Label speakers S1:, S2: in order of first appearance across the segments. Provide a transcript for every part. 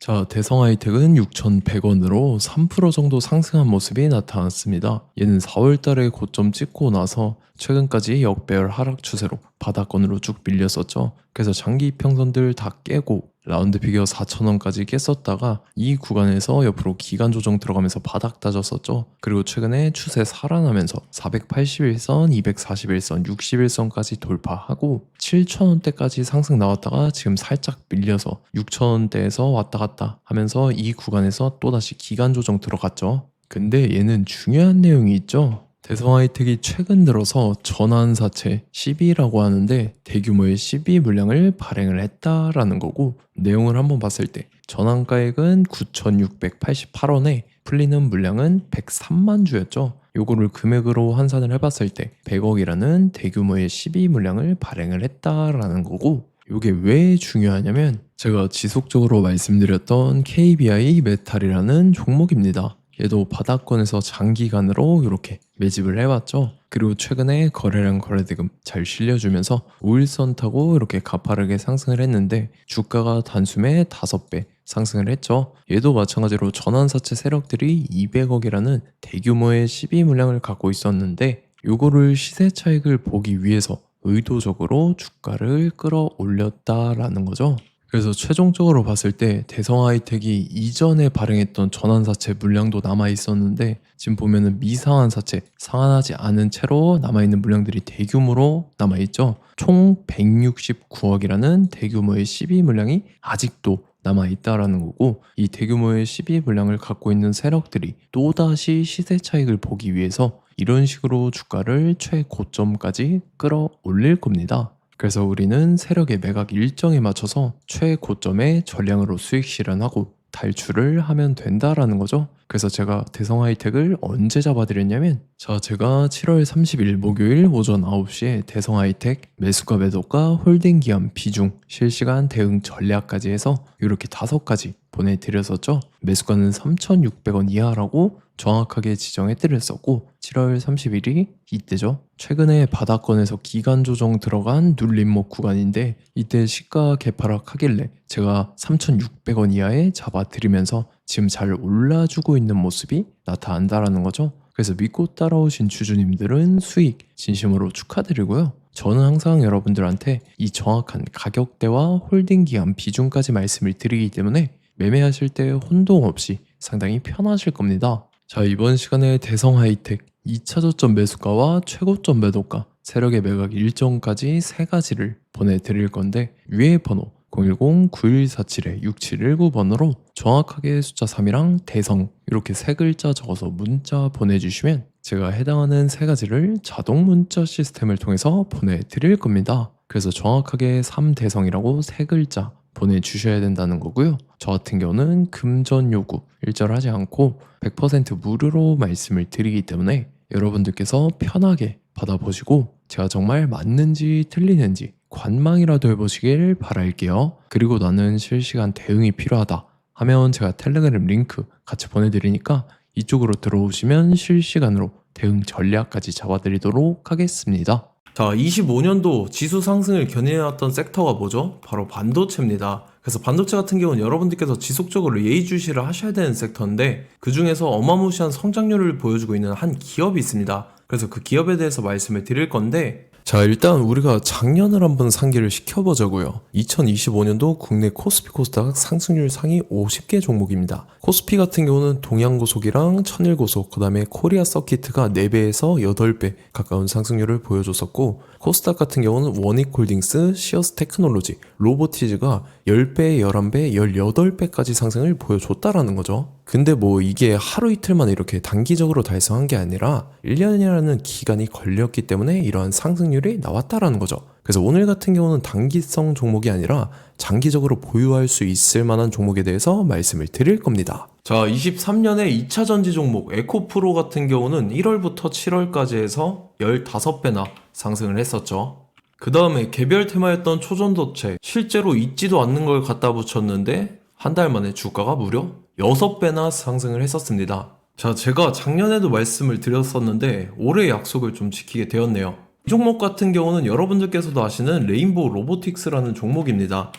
S1: 자, 대성 하이텍은 6,100원으로 3% 정도 상승한 모습이 나타났습니다. 얘는 4월 달에 고점 찍고 나서 최근까지 역배열 하락 추세로 바닥권으로 쭉 밀렸었죠. 그래서 장기 이평선들 다 깨고 라운드 피겨 4,000원까지 깼었다가 이 구간에서 옆으로 기간 조정 들어가면서 바닥 다졌었죠. 그리고 최근에 추세 살아나면서 481선, 241선, 61선까지 돌파하고 7,000원대까지 상승 나왔다가 지금 살짝 밀려서 6,000원대에서 왔다 갔다 하면서 이 구간에서 또다시 기간 조정 들어갔죠. 근데 얘는 중요한 내용이 있죠. 대성 하이텍이 최근 들어서 전환사채 CB라고 하는데 대규모의 CB 물량을 발행을 했다라는 거고, 내용을 한번 봤을 때 전환가액은 9,688원에 풀리는 물량은 103만 주였죠. 요거를 금액으로 환산을 해봤을 때 100억이라는 대규모의 CB 물량을 발행을 했다라는 거고, 요게 왜 중요하냐면 제가 지속적으로 말씀드렸던 KBI 메탈이라는 종목입니다. 얘도 바닥권에서 장기간으로 이렇게 매집을 해왔죠. 그리고 최근에 거래량 거래대금 잘 실려주면서 5일선 타고 이렇게 가파르게 상승을 했는데 주가가 단숨에 5배 상승을 했죠. 얘도 마찬가지로 전환사채 세력들이 200억이라는 대규모의 시비 물량을 갖고 있었는데 요거를 시세 차익을 보기 위해서 의도적으로 주가를 끌어올렸다라는 거죠. 그래서 최종적으로 봤을 때 대성 하이텍이 이전에 발행했던 전환사채 물량도 남아 있었는데 지금 보면은 미상한 사채, 상환하지 않은 채로 남아있는 물량들이 대규모로 남아있죠. 총 169억이라는 대규모의 시비 물량이 아직도 남아있다라는 거고, 이 대규모의 시비 물량을 갖고 있는 세력들이 또다시 시세 차익을 보기 위해서 이런 식으로 주가를 최고점까지 끌어올릴 겁니다. 그래서 우리는 세력의 매각 일정에 맞춰서 최고점의 전량으로 수익 실현하고 탈출을 하면 된다라는 거죠. 그래서 제가 대성 하이텍을 언제 잡아드렸냐면, 제가 7월 30일 목요일 오전 9시에 대성 하이텍 매수가 매도가 홀딩 기한 비중 실시간 대응 전략까지 해서 이렇게 5가지 보내드렸었죠. 매수가는 3,600원 이하라고 정확하게 지정해 드렸었고, 7월 30일이 이때죠. 최근에 바닥권에서 기간 조정 들어간 눌림목 구간인데 이때 시가 개파락 하길래 제가 3,600원 이하에 잡아드리면서 지금 잘 올라주고 있는 모습이 나타난다라는 거죠. 그래서 믿고 따라오신 주주님들은 수익 진심으로 축하드리고요. 저는 항상 여러분들한테 이 정확한 가격대와 홀딩 기간 비중까지 말씀을 드리기 때문에 매매하실 때 혼동 없이 상당히 편하실 겁니다. 자, 이번 시간에 대성 하이텍 2차 저점 매수가와 최고점 매도가, 세력의 매각 일정까지 3가지를 보내드릴 건데, 위에 번호 010-9147-6719번으로 정확하게 숫자 3이랑 대성 이렇게 3글자 적어서 문자 보내주시면 제가 해당하는 3가지를 자동 문자 시스템을 통해서 보내드릴 겁니다. 그래서 정확하게 3대성이라고 3글자 보내주셔야 된다는 거고요. 저 같은 경우는 금전 요구 일절하지 않고 100% 무료로 말씀을 드리기 때문에 여러분들께서 편하게 받아보시고 제가 정말 맞는지 틀리는지 관망이라도 해보시길 바랄게요. 그리고 나는 실시간 대응이 필요하다 하면 제가 텔레그램 링크 같이 보내드리니까 이쪽으로 들어오시면 실시간으로 대응 전략까지 잡아드리도록 하겠습니다. 자, 25년도 지수 상승을 견인해왔던 섹터가 뭐죠? 바로 반도체입니다. 그래서 반도체 같은 경우는 여러분들께서 지속적으로 예의주시를 하셔야 되는 섹터인데, 그 중에서 어마무시한 성장률을 보여주고 있는 한 기업이 있습니다. 그래서 그 기업에 대해서 말씀을 드릴 건데, 자, 일단 우리가 작년을 한번 상기를 시켜보자고요. 2025년도 국내 코스피 코스닥 상승률 상위 50개 종목입니다. 코스피 같은 경우는 동양고속이랑 천일고속, 그 다음에 코리아 서키트가 4배에서 8배 가까운 상승률을 보여줬었고, 코스닥 같은 경우는 원익홀딩스, 시어스 테크놀로지, 로보티즈가 10배, 11배, 18배까지 상승을 보여줬다라는 거죠. 근데 뭐 이게 하루 이틀만 이렇게 단기적으로 달성한 게 아니라 1년이라는 기간이 걸렸기 때문에 이러한 상승률이 나왔다라는 거죠. 그래서 오늘 같은 경우는 단기성 종목이 아니라 장기적으로 보유할 수 있을 만한 종목에 대해서 말씀을 드릴 겁니다. 자, 23년에 2차 전지 종목 에코프로 같은 경우는 1월부터 7월까지 해서 15배나 상승을 했었죠. 그 다음에 개별 테마였던 초전도체, 실제로 있지도 않는 걸 갖다 붙였는데 한 달 만에 주가가 무려 6배나 상승을 했었습니다. 자, 제가 작년에도 말씀을 드렸었는데 올해 약속을 좀 지키게 되었네요. 이 종목 같은 경우는 여러분들께서도 아시는 레인보우 로보틱스라는 종목입니다.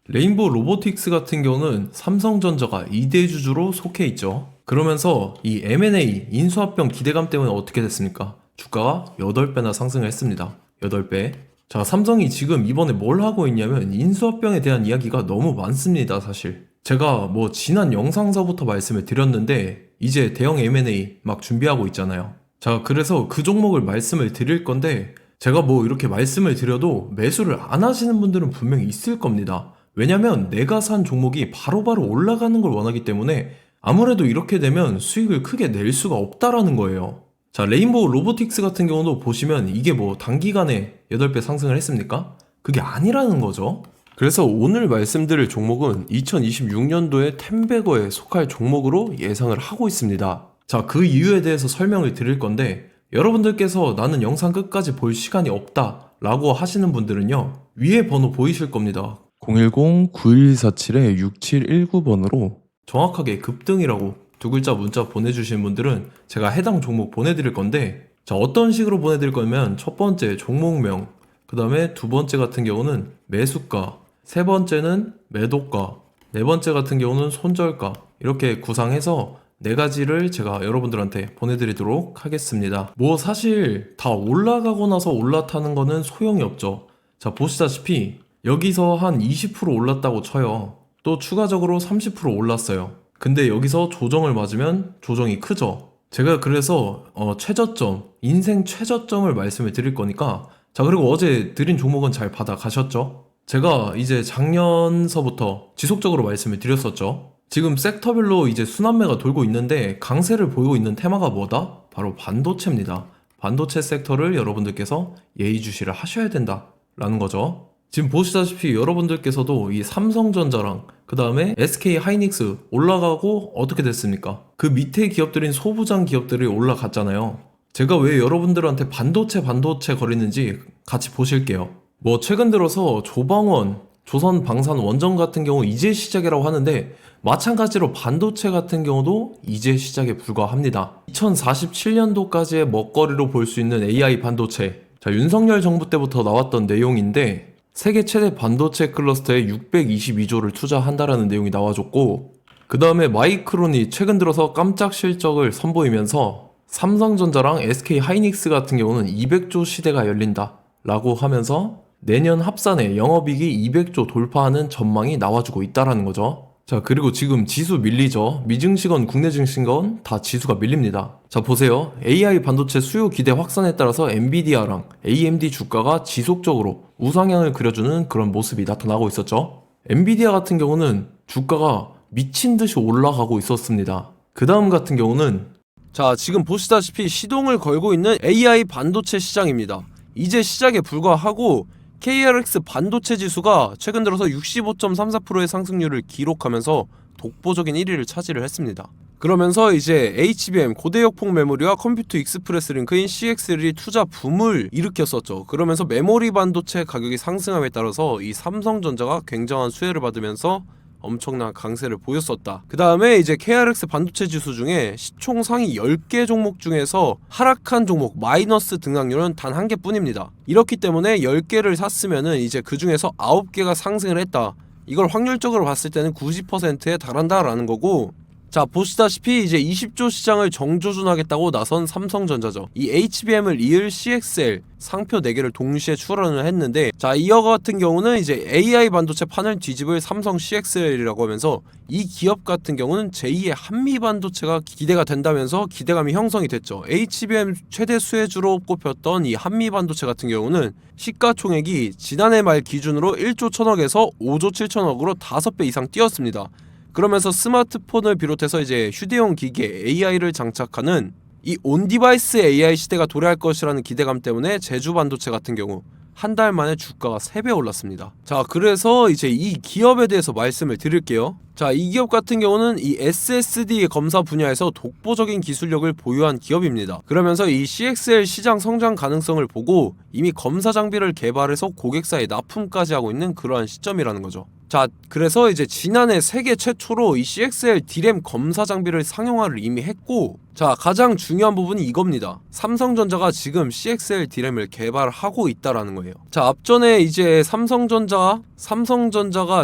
S1: 레인보우 로보틱스 같은 경우는 삼성전자가 2대 주주로 속해 있죠. 그러면서 이 M&A 인수합병 기대감 때문에 어떻게 됐습니까? 주가가 8배나 상승을 했습니다. 8배. 자, 삼성이 지금 이번에 뭘 하고 있냐면 인수합병에 대한 이야기가 너무 많습니다, 사실. 제가 뭐 지난 영상서부터 말씀을 드렸는데 이제 대형 M&A 막 준비하고 있잖아요. 자, 그래서 그 종목을 말씀을 드릴 건데 제가 뭐 이렇게 말씀을 드려도 매수를 안 하시는 분들은 분명히 있을 겁니다. 왜냐면 내가 산 종목이 바로바로 올라가는 걸 원하기 때문에 아무래도 이렇게 되면 수익을 크게 낼 수가 없다라는 거예요. 자, 레인보우 로보틱스 같은 경우도 보시면 이게 뭐 단기간에 8배 상승을 했습니까? 그게 아니라는 거죠. 그래서 오늘 말씀드릴 종목은 2026년도에 텐베거에 속할 종목으로 예상을 하고 있습니다. 자, 그 이유에 대해서 설명을 드릴 건데 여러분들께서 나는 영상 끝까지 볼 시간이 없다 라고 하시는 분들은요, 위에 번호 보이실 겁니다. 010-9147-6719번으로 정확하게 급등이라고 두 글자 문자 보내주신 분들은 제가 해당 종목 보내드릴 건데, 자, 어떤 식으로 보내드릴 거냐면 첫 번째 종목명, 그 다음에 두 번째 같은 경우는 매수가, 세 번째는 매도가, 네 번째 같은 경우는 손절가, 이렇게 구상해서 네 가지를 제가 여러분들한테 보내드리도록 하겠습니다. 뭐 사실 다 올라가고 나서 올라타는 거는 소용이 없죠. 자, 보시다시피 여기서 한 20% 올랐다고 쳐요. 또 추가적으로 30% 올랐어요. 근데 여기서 조정을 맞으면 조정이 크죠. 제가 그래서 최저점, 인생 최저점을 말씀을 드릴 거니까, 자, 그리고 어제 드린 종목은 잘 받아가셨죠? 제가 이제 작년서부터 지속적으로 말씀을 드렸었죠. 지금 섹터별로 이제 순환매가 돌고 있는데 강세를 보이고 있는 테마가 뭐다? 바로 반도체입니다. 반도체 섹터를 여러분들께서 예의주시를 하셔야 된다라는 거죠. 지금 보시다시피 여러분들께서도 이 삼성전자랑 그 다음에 SK 하이닉스 올라가고 어떻게 됐습니까? 그 밑에 기업들인 소부장 기업들이 올라갔잖아요. 제가 왜 여러분들한테 반도체 거리는지 같이 보실게요. 뭐 최근 들어서 조방원, 조선방산원전 같은 경우 이제 시작이라고 하는데 마찬가지로 반도체 같은 경우도 이제 시작에 불과합니다. 2047년도까지의 먹거리로 볼 수 있는 AI 반도체. 자, 윤석열 정부 때부터 나왔던 내용인데 세계 최대 반도체 클러스터에 622조를 투자한다라는 내용이 나와줬고, 그 다음에 마이크론이 최근 들어서 깜짝 실적을 선보이면서 삼성전자랑 SK 하이닉스 같은 경우는 200조 시대가 열린다 라고 하면서 내년 합산에 영업이익이 200조 돌파하는 전망이 나와주고 있다라는 거죠. 자, 그리고 지금 지수 밀리죠. 미증시건 국내 증시건 다 지수가 밀립니다. 자, 보세요. AI 반도체 수요 기대 확산에 따라서 엔비디아랑 AMD 주가가 지속적으로 우상향을 그려주는 그런 모습이 나타나고 있었죠. 엔비디아 같은 경우는 주가가 미친 듯이 올라가고 있었습니다. 그 다음 같은 경우는, 자, 지금 보시다시피 시동을 걸고 있는 AI 반도체 시장입니다. 이제 시작에 불과하고 KRX 반도체 지수가 최근 들어서 65.34%의 상승률을 기록하면서 독보적인 1위를 차지를 했습니다. 그러면서 이제 HBM 고대역폭 메모리와 컴퓨터 익스프레스 링크인 CXL이 투자 붐을 일으켰었죠. 그러면서 메모리 반도체 가격이 상승함에 따라서 이 삼성전자가 굉장한 수혜를 받으면서 엄청난 강세를 보였었다. 그 다음에 이제 KRX 반도체 지수 중에 시총 상위 10개 종목 중에서 하락한 종목 마이너스 등락률은 단 1개 뿐입니다. 이렇기 때문에 10개를 샀으면은 이제 그 중에서 9개가 상승을 했다. 이걸 확률적으로 봤을 때는 90%에 달한다라는 거고, 자, 보시다시피 이제 20조 시장을 정조준하겠다고 나선 삼성전자죠. 이 HBM을 이을 CXL 상표 4개를 동시에 출원을 했는데, 자, 이어 같은 경우는 이제 AI 반도체 판을 뒤집을 삼성 CXL이라고 하면서 이 기업 같은 경우는 제2의 한미 반도체가 기대가 된다면서 기대감이 형성이 됐죠. HBM 최대 수혜주로 꼽혔던 이 한미 반도체 같은 경우는 시가총액이 지난해 말 기준으로 1조 1000억에서 5조 7천억으로 5배 이상 뛰었습니다. 그러면서 스마트폰을 비롯해서 이제 휴대용 기기에 AI를 장착하는 이 온디바이스 AI 시대가 도래할 것이라는 기대감 때문에 제주 반도체 같은 경우 한 달 만에 주가가 3배 올랐습니다. 자, 그래서 이제 이 기업에 대해서 말씀을 드릴게요. 자, 이 기업 같은 경우는 이 SSD 검사 분야에서 독보적인 기술력을 보유한 기업입니다. 그러면서 이 CXL 시장 성장 가능성을 보고 이미 검사 장비를 개발해서 고객사에 납품까지 하고 있는 그러한 시점이라는 거죠.
S2: 자, 그래서 이제 지난해 세계 최초로 이 CXL D램 검사 장비를 상용화를 이미 했고, 자, 가장 중요한 부분이 이겁니다. 삼성전자가 지금 CXL D램을 개발하고 있다라는 거예요. 자, 앞전에 이제 삼성전자가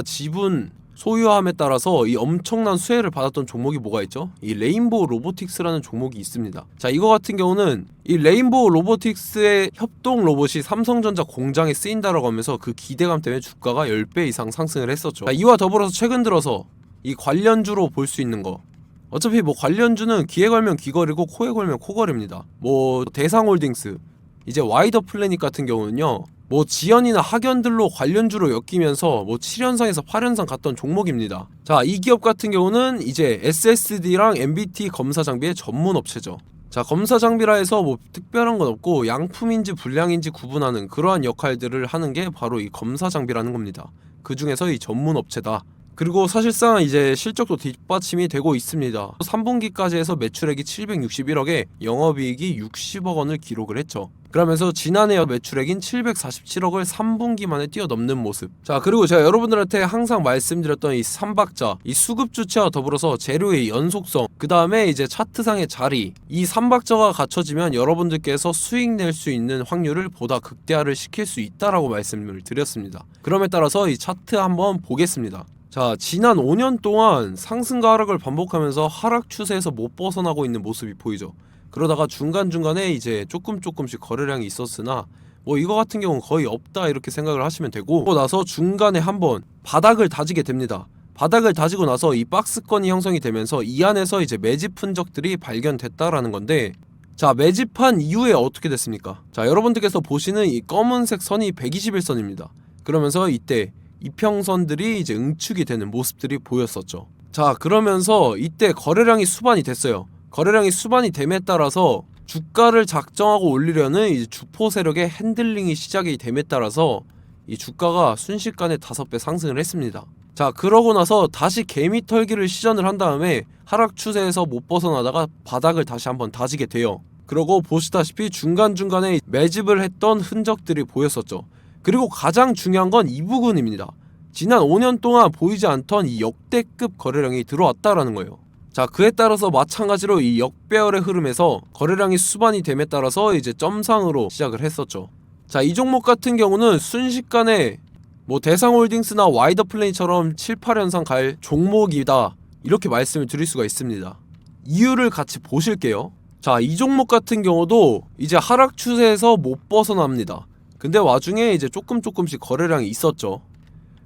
S2: 지분 소유함에 따라서 이 엄청난 수혜를 받았던 종목이 뭐가 있죠? 이 레인보우 로보틱스라는 종목이 있습니다. 자, 이거 같은 경우는 이 레인보우 로보틱스의 협동 로봇이 삼성전자 공장에 쓰인다라고 하면서 그 기대감 때문에 주가가 10배 이상 상승을 했었죠. 자, 이와 더불어서 최근 들어서 이 관련주로 볼 수 있는 거, 어차피 뭐 관련주는 귀에 걸면 귀걸이고 코에 걸면 코걸입니다. 뭐 대상홀딩스, 이제 와이더 플래닛 같은 경우는요, 뭐 지연이나 학연들로 관련주로 엮이면서 뭐 7연상에서 8연상 갔던 종목입니다. 자, 이 기업 같은 경우는 이제 SSD랑 MBT 검사 장비의 전문 업체죠. 자, 검사 장비라 해서 뭐 특별한 건 없고 양품인지 불량인지 구분하는 그러한 역할들을 하는 게 바로 이 검사 장비라는 겁니다. 그 중에서 이 전문 업체다. 그리고 사실상 이제 실적도 뒷받침이 되고 있습니다. 3분기까지 해서 매출액이 761억에 영업이익이 60억 원을 기록을 했죠. 그러면서 지난해 매출액인 747억을 3분기 만에 뛰어넘는 모습. 자, 그리고 제가 여러분들한테 항상 말씀드렸던 이 3박자, 이 수급 주체와 더불어서 재료의 연속성, 그 다음에 이제 차트상의 자리, 이 3박자가 갖춰지면 여러분들께서 수익 낼 수 있는 확률을 보다 극대화를 시킬 수 있다라고 말씀을 드렸습니다. 그럼에 따라서 이 차트 한번 보겠습니다. 자, 지난 5년 동안 상승과 하락을 반복하면서 하락 추세에서 못 벗어나고 있는 모습이 보이죠. 그러다가 중간중간에 이제 조금씩 거래량이 있었으나 뭐 이거 같은 경우는 거의 없다 이렇게 생각을 하시면 되고, 그러고 나서 중간에 한번 바닥을 다지게 됩니다. 바닥을 다지고 나서 이 박스권이 형성이 되면서 이 안에서 이제 매집 흔적들이 발견됐다라는 건데, 자, 매집한 이후에 어떻게 됐습니까? 자, 여러분들께서 보시는 이 검은색 선이 121선입니다. 그러면서 이때 이평선들이 이제 응축이 되는 모습들이 보였었죠. 자, 그러면서 이때 거래량이 수반이 됐어요. 거래량이 수반이 됨에 따라서 주가를 작정하고 올리려는 이제 주포 세력의 핸들링이 시작이 됨에 따라서 이 주가가 순식간에 5배 상승을 했습니다. 자, 그러고 나서 다시 개미 털기를 시전을 한 다음에 하락 추세에서 못 벗어나다가 바닥을 다시 한번 다지게 돼요. 그러고 보시다시피 중간중간에 매집을 했던 흔적들이 보였었죠. 그리고 가장 중요한 건 이 부분입니다. 지난 5년 동안 보이지 않던 이 역대급 거래량이 들어왔다라는 거예요. 자, 그에 따라서 마찬가지로 이 역배열의 흐름에서 거래량이 수반이 됨에 따라서 이제 점상으로 시작을 했었죠. 자, 이 종목 같은 경우는 순식간에 뭐 대상홀딩스나 와이더 플레이처럼 7, 8연상 갈 종목이다 이렇게 말씀을 드릴 수가 있습니다. 이유를 같이 보실게요. 자, 이 종목 같은 경우도 이제 하락 추세에서 못 벗어납니다. 근데 와중에 이제 조금씩 거래량이 있었죠.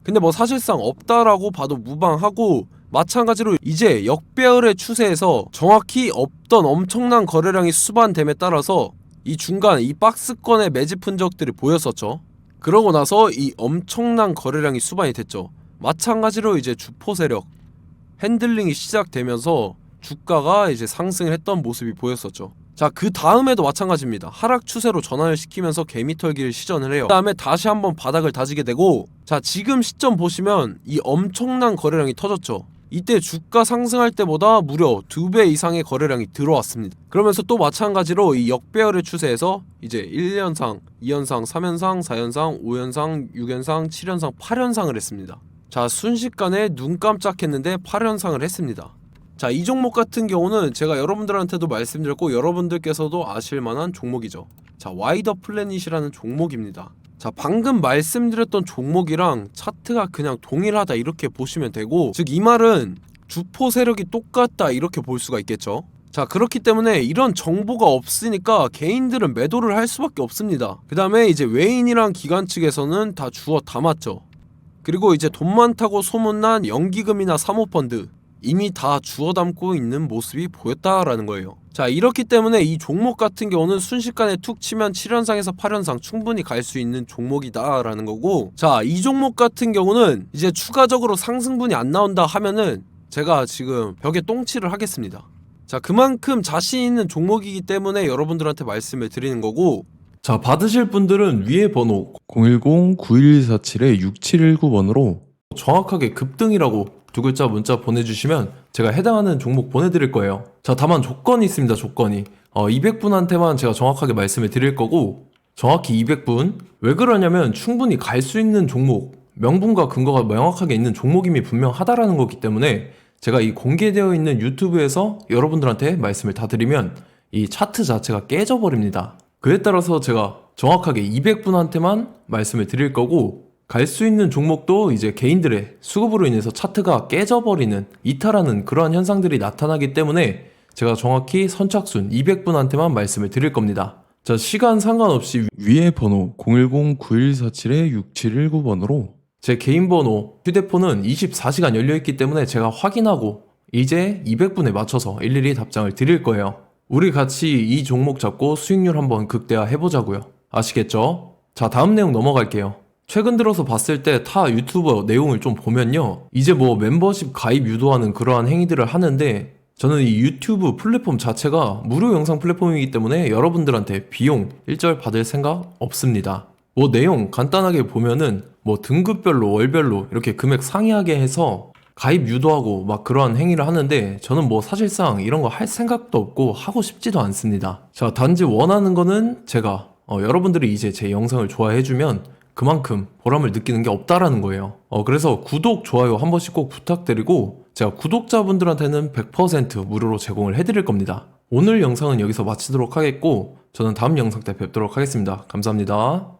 S2: 근데 뭐 사실상 없다라고 봐도 무방하고, 마찬가지로 이제 역배열의 추세에서 정확히 없던 엄청난 거래량이 수반됨에 따라서 이 중간 이 박스권의 매집 흔적들이 보였었죠. 그러고 나서 이 엄청난 거래량이 수반이 됐죠. 마찬가지로 이제 주포 세력 핸들링이 시작되면서 주가가 이제 상승을 했던 모습이 보였었죠. 자, 그 다음에도 마찬가지입니다. 하락 추세로 전환을 시키면서 개미털기를 시전을 해요. 그 다음에 다시 한번 바닥을 다지게 되고, 자, 지금 시점 보시면 이 엄청난 거래량이 터졌죠. 이때 주가 상승할 때보다 무려 2배 이상의 거래량이 들어왔습니다. 그러면서 또 마찬가지로 이 역배열의 추세에서 이제 1연상, 2연상, 3연상, 4연상, 5연상, 6연상, 7연상, 8연상을 했습니다. 자, 순식간에 눈 깜짝했는데 8연상을 했습니다. 자, 이 종목 같은 경우는 제가 여러분들한테도 말씀드렸고 여러분들께서도 아실만한 종목이죠. 자, 와이더 플래닛이라는 종목입니다. 자, 방금 말씀드렸던 종목이랑 차트가 그냥 동일하다 이렇게 보시면 되고, 즉 이 말은 주포 세력이 똑같다 이렇게 볼 수가 있겠죠. 자, 그렇기 때문에 이런 정보가 없으니까 개인들은 매도를 할 수밖에 없습니다. 그 다음에 이제 외인이랑 기관 측에서는 다 주워 담았죠. 그리고 이제 돈 많다고 소문난 연기금이나 사모펀드 이미 다 주워 담고 있는 모습이 보였다라는 거예요. 자, 이렇기 때문에 이 종목 같은 경우는 순식간에 툭 치면 7연상에서 8연상 충분히 갈 수 있는 종목이다 라는 거고, 자, 이 종목 같은 경우는 이제 추가적으로 상승분이 안 나온다 하면은 제가 지금 벽에 똥칠을 하겠습니다. 자, 그만큼 자신 있는 종목이기 때문에 여러분들한테 말씀을 드리는 거고,
S1: 자, 받으실 분들은 위에 번호 010-9147-6719번으로 정확하게 급등이라고 2글자 문자 보내주시면 제가 해당하는 종목 보내드릴 거예요. 자, 다만 조건이 있습니다. 조건이 200분한테만 제가 정확하게 말씀을 드릴 거고, 정확히 200분. 왜 그러냐면 충분히 갈 수 있는 종목, 명분과 근거가 명확하게 있는 종목임이 분명하다라는 거기 때문에 제가 이 공개되어 있는 유튜브에서 여러분들한테 말씀을 다 드리면 이 차트 자체가 깨져버립니다. 그에 따라서 제가 정확하게 200분한테만 말씀을 드릴 거고, 갈 수 있는 종목도 이제 개인들의 수급으로 인해서 차트가 깨져버리는, 이탈하는 그러한 현상들이 나타나기 때문에 제가 정확히 선착순 200분한테만 말씀을 드릴 겁니다. 자, 시간 상관없이 위에 번호 010-9147-6719번으로 제 개인 번호, 휴대폰은 24시간 열려있기 때문에 제가 확인하고 이제 200분에 맞춰서 일일이 답장을 드릴 거예요. 우리 같이 이 종목 잡고 수익률 한번 극대화 해보자고요. 아시겠죠? 자, 다음 내용 넘어갈게요. 최근 들어서 봤을 때 타 유튜버 내용을 좀 보면요, 이제 뭐 멤버십 가입 유도하는 그러한 행위들을 하는데, 저는 이 유튜브 플랫폼 자체가 무료 영상 플랫폼이기 때문에 여러분들한테 비용 일절 받을 생각 없습니다. 뭐 내용 간단하게 보면은 뭐 등급별로 월별로 이렇게 금액 상이하게 해서 가입 유도하고 막 그러한 행위를 하는데, 저는 뭐 사실상 이런 거 할 생각도 없고 하고 싶지도 않습니다. 자, 단지 원하는 거는 제가 여러분들이 이제 제 영상을 좋아해주면 그만큼 보람을 느끼는 게 없다라는 거예요. 그래서 구독, 좋아요 한 번씩 꼭 부탁드리고, 제가 구독자분들한테는 100% 무료로 제공을 해드릴 겁니다. 오늘 영상은 여기서 마치도록 하겠고, 저는 다음 영상 때 뵙도록 하겠습니다. 감사합니다.